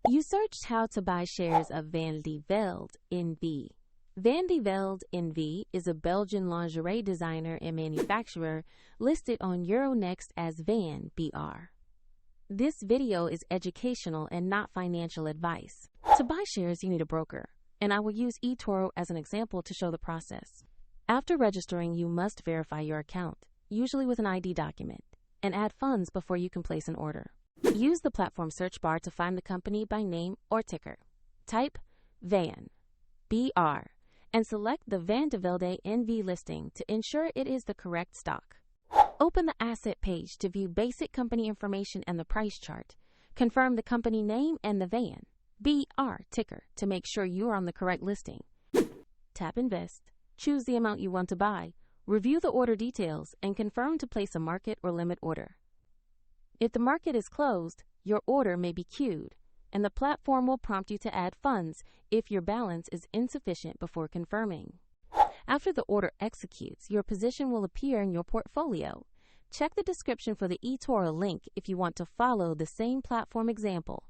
You searched how to buy shares of Velde NV. Velde NV is a Belgian lingerie designer and manufacturer listed on Euronext as VAN.BR. This video is educational and not financial advice. To buy shares, you need a broker, and I will use eToro as an example to show the process. After registering, you must verify your account, usually with an ID document, and add funds before you can place an order. Use the platform search bar to find the company by name or ticker. Type VAN.BR and select the Velde NV listing to ensure it is the correct stock. Open the asset page to view basic company information and the price chart. Confirm the company name and the VAN.BR ticker to make sure you are on the correct listing. Tap Invest. Choose the amount you want to buy. Review the order details and confirm to place a market or limit order. If the market is closed, your order may be queued, and the platform will prompt you to add funds if your balance is insufficient before confirming. After the order executes, your position will appear in your portfolio. Check the description for the eToro link if you want to follow the same platform example.